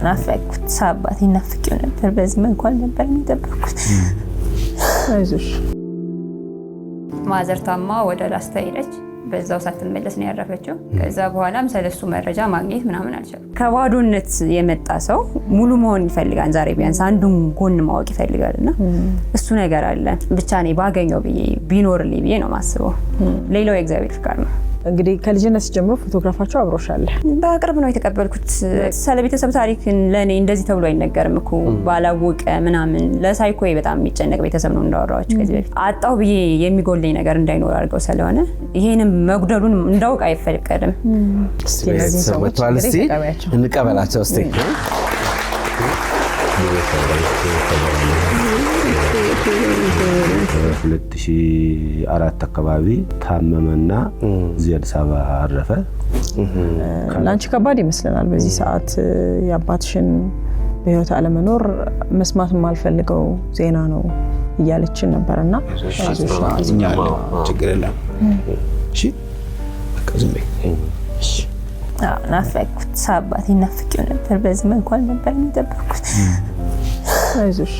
ናፈቅኩት ሳባቴ ናፍቄው ነበር በዚህ መልኩ አልነበር የሚጠብቁት አይዞሽ ማዘርታማ ወደ ላስታ ሄደች በዛው ሳትመለስ ነው ያረፈችው ከዛ በኋላም ስለሱ መረጃ ማግኘት ምናምን አልቻለም ከባዶነት የመጣ ሰው ሙሉ መሆን ይፈልጋል ዛሬ ቢያንስ አንዱን ጎን ማወቅ ይፈልጋልና እሱ ነገር አለ ብቻ ነው ባገኘው ቢኖርልኝ ብዬ ነው ማስበው ሌላው የእግዚአብሔር ፍቃድ ነው እንግዲህ ከልጅነት ጀምሮ ፎቶግራፋቸው አብሮሻል በቅርብ ነው የተቀበልኩት ስለቤተሰብ ታሪክ ለኔ እንደዚህ ተብሎ አይነገርም እኮ ባላወቀ ምናምን ለሳይኮይ በጣም የሚጨነቅ ቤተሰብ ነው እንዳወራዎች ከዚህ በፊት አጣው ብዬ የሚጎልኝ ነገር እንዳይኖር አድርገው ስለሆነ ይሄንም መጉደሉን እንዳውቅ አይፈልቀድም ስለዚህ ሰውቷል እስቲ እንቀበላቸው እስቲ በ2004 አካባቢ ታመመና እዚህ አዲስ አበባ አረፈ ላንቺ ከባድ ይመስላል በዚህ ሰዓት ያባትሽን በህይወት አለመኖር መስማት ማልፈልገው ዜና ነው እያለችን ነበርና አዝኛለሁ ችግር የለም እሺ ከዝም በይ እሺ ናፈቅኩት ሳባቴ ናፍቄው ነበር በዚህ መልኩ አልነበር የሚጠብቁት አይዞሽ